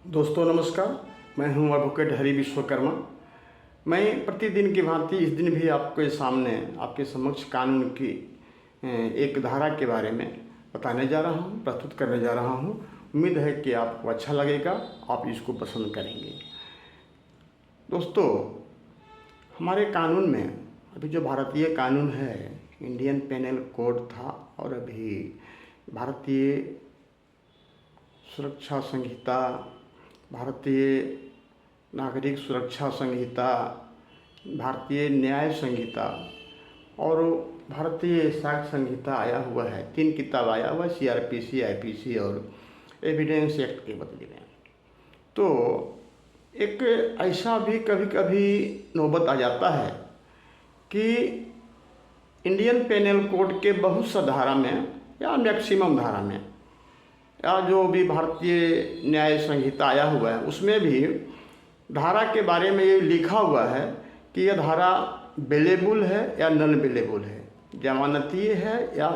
दोस्तों नमस्कार। मैं हूं एडवोकेट हरि विश्वकर्मा। मैं प्रतिदिन की भांति इस दिन भी आपके सामने आपके समक्ष कानून की एक धारा के बारे में बताने जा रहा हूं, प्रस्तुत करने जा रहा हूं। उम्मीद है कि आपको अच्छा लगेगा, आप इसको पसंद करेंगे। दोस्तों, हमारे कानून में अभी जो भारतीय कानून है, इंडियन पेनल कोड था और अभी भारतीय सुरक्षा संहिता, भारतीय नागरिक सुरक्षा संहिता, भारतीय न्याय संहिता और भारतीय साक्ष्य संहिता आया हुआ है। 3 किताब आया हुआ है, CRPC, IPC और एविडेंस एक्ट के बदले में। तो एक ऐसा भी कभी कभी नौबत आ जाता है कि इंडियन पेनल कोड के बहुत सा धारा में या मैक्सिमम धारा में या जो भी भारतीय न्याय संहिता आया हुआ है उसमें भी धारा के बारे में ये लिखा हुआ है कि यह धारा बेलेबल है या नॉन बेलेबल है, जमानतीय है या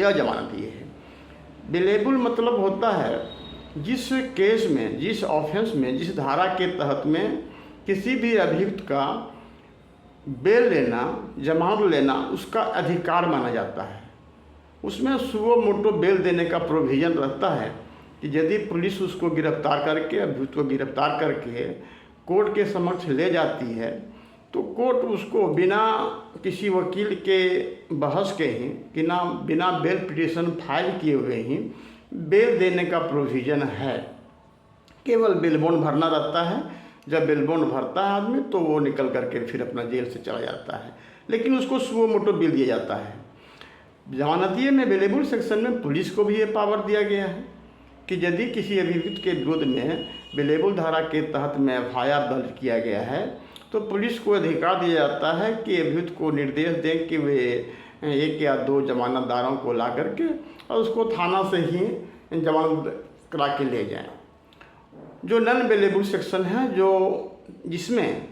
अजमानतीय है। बेलेबल मतलब होता है जिस केस में, जिस ऑफेंस में, जिस धारा के तहत में किसी भी अभियुक्त का बेल लेना, जमानत लेना उसका अधिकार माना जाता है। उसमें सुओ मोटो बेल देने का प्रोविज़न रहता है कि यदि पुलिस उसको गिरफ्तार करके, अभियुक्त को गिरफ्तार करके कोर्ट के समक्ष ले जाती है तो कोर्ट उसको बिना किसी वकील के बहस के ही, बिना बेल पिटीशन फाइल किए हुए ही बेल देने का प्रोविज़न है। केवल बेल बॉन्ड भरना रहता है। जब बेल बॉन्ड भरता है आदमी तो वो निकल करके फिर अपना जेल से चला जाता है, लेकिन उसको सुओ मोटो बेल दिया जाता है। जमानतीय में बेलेबल सेक्शन में पुलिस को भी ये पावर दिया गया है कि यदि किसी अभियुक्त के विरोध में बेलेबल धारा के तहत में FIR दर्ज किया गया है तो पुलिस को अधिकार दिया जाता है कि अभियुक्त को निर्देश दें कि वे 1 या 2 जमानतदारों को ला करके और उसको थाना से ही जमानत करा के ले जाएं। जो नॉन बेलेबल सेक्शन है, जो जिसमें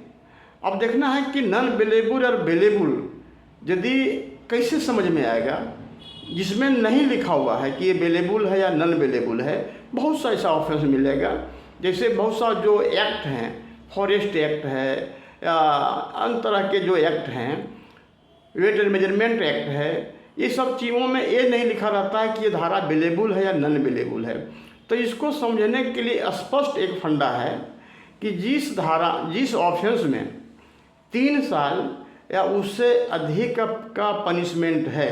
अब देखना है कि नॉन बेलेबल और बेलेबल यदि कैसे समझ में आएगा, जिसमें नहीं लिखा हुआ है कि ये बेलेबल है या नॉन बेलेबल है। बहुत सा ऐसा ऑफेंस मिलेगा, जैसे बहुत सा जो एक्ट हैं, फॉरेस्ट एक्ट है या अन्य तरह के जो एक्ट हैं, वेट एंड मेजरमेंट एक्ट है, ये सब चीज़ों में ये नहीं लिखा रहता है कि ये धारा बेलेबल है या नॉन बेलेबल है। तो इसको समझने के लिए स्पष्ट एक फंडा है कि जिस ऑफेंस में 3 साल या उससे अधिक का पनिशमेंट है,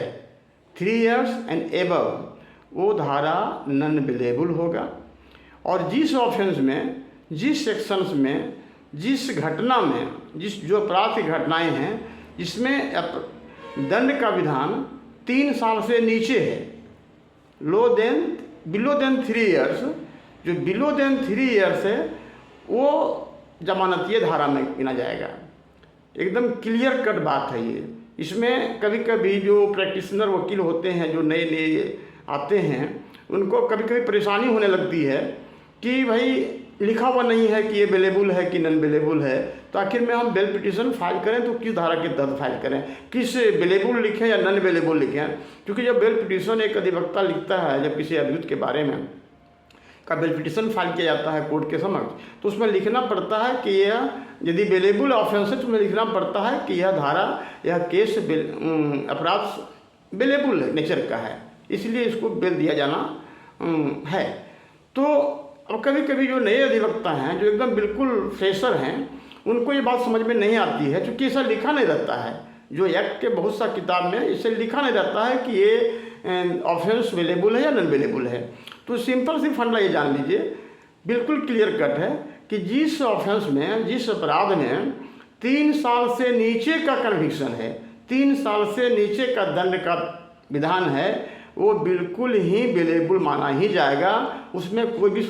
3 years एंड एबव, वो धारा नॉन बेलेबल होगा। और जिस ऑफेंस में, जिस सेक्शंस में, जिस घटना में, जो अपराध की घटनाएं हैं जिसमें दंड का विधान 3 साल से नीचे है, बिलो देन 3 years, जो बिलो देन 3 years है वो जमानतीय धारा में गिना जाएगा। एकदम क्लियर कट बात है ये। इसमें कभी कभी जो प्रैक्टिशनर वकील होते हैं, जो नए नए आते हैं, उनको कभी कभी परेशानी होने लगती है कि भाई लिखा हुआ नहीं है कि ये बेलेबल है कि नॉन बेलेबल है, तो आखिर में हम बेल पिटीशन फाइल करें तो किस धारा के तहत फाइल करें, किस बेलेबल लिखें या नॉन बेलेबल लिखें। क्योंकि जब बेल पिटीशन एक अधिवक्ता लिखता है, जब किसी अभियुक्त के बारे में का बेल पिटीशन फाइल किया जाता है कोर्ट के समक्ष, तो उसमें लिखना पड़ता है कि यह यदि बेलेबल ऑफेंस है तो उसमें लिखना पड़ता है कि यह धारा, यह केस अपराध बेलेबल नेचर का है, इसलिए इसको बेल दिया जाना है। तो अब कभी कभी जो नए अधिवक्ता हैं, जो एकदम बिल्कुल फ्रेशर हैं, उनको ये बात समझ में नहीं आती है, क्योंकि ऐसा लिखा नहीं रहता है। जो एक्ट के बहुत सा किताब में इसे लिखा नहीं रहता है कि ये ऑफेंस बेलेबल है या नॉन बेलेबल है। तो सिंपल सी फंडा ये जान लीजिए, बिल्कुल क्लियर कट है कि जिस ऑफेंस में, जिस अपराध में 3 साल से नीचे का कन्विक्शन है, 3 साल से नीचे का दंड का विधान है, वो बिल्कुल ही बेलेबल माना ही जाएगा। उसमें कोई भी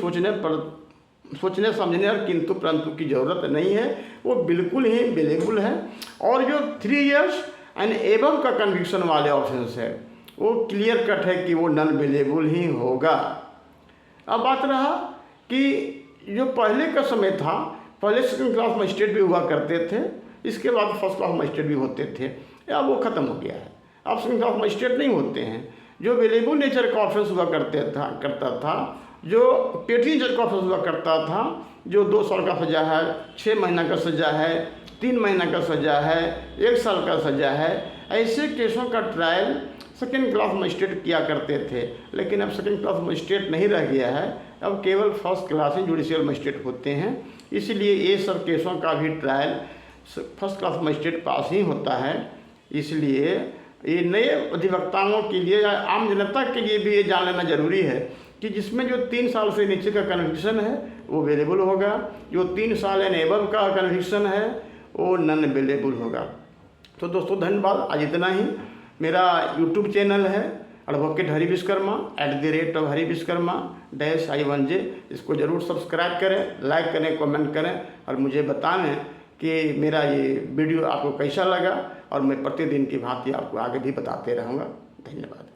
सोचने समझने और किंतु परंतु की ज़रूरत नहीं है, वो बिल्कुल ही बेलेबल है। और जो 3 years एंड एबव का कन्विक्शन वाले ऑफेंस है वो क्लियर कट है कि वो नॉन बेलेबल ही होगा। अब बात रहा कि जो पहले का समय था, पहले सेकंड क्लास मजिस्ट्रेट भी हुआ करते थे, इसके बाद फर्स्ट क्लास मजिस्ट्रेट भी होते थे, अब वो ख़त्म हो गया है। अब सेकंड क्लास मजिस्ट्रेट नहीं होते हैं। जो वेरिएबल नेचर का ऑफेंस हुआ करता था, जो पेटी नेचर का ऑफेंस हुआ करता था, जो 2 साल का सज़ा है, 6 महीना का सज़ा है, 3 महीना का सज़ा है, 1 साल का सज़ा है, ऐसे केसों का ट्रायल सेकेंड क्लास मजिस्ट्रेट किया करते थे। लेकिन अब सेकेंड क्लास मजिस्ट्रेट नहीं रह गया है, अब केवल फर्स्ट क्लास ही जुडिशियल मजिस्ट्रेट होते हैं। इसलिए ये सब केसों का भी ट्रायल फर्स्ट क्लास मजिस्ट्रेट पास ही होता है। इसलिए ये नए अधिवक्ताओं के लिए या आम जनता के लिए भी ये जान लेना जरूरी है कि जिसमें जो 3 साल से नीचे का कन्विक्शन है वो वेलेबल होगा, जो 3 साल एंड एबव का कन्विक्शन है वो नॉन वेलेबल होगा। तो दोस्तों धन्यवाद। आज इतना ही। मेरा यूट्यूब चैनल है एडवोकेट हरि विश्वकर्मा @हरि विश्वकर्मा -I1J। इसको ज़रूर सब्सक्राइब करें, लाइक करें, कमेंट करें और मुझे बताएं कि मेरा ये वीडियो आपको कैसा लगा, और मैं प्रतिदिन की भांति आपको आगे भी बताते रहूँगा। धन्यवाद।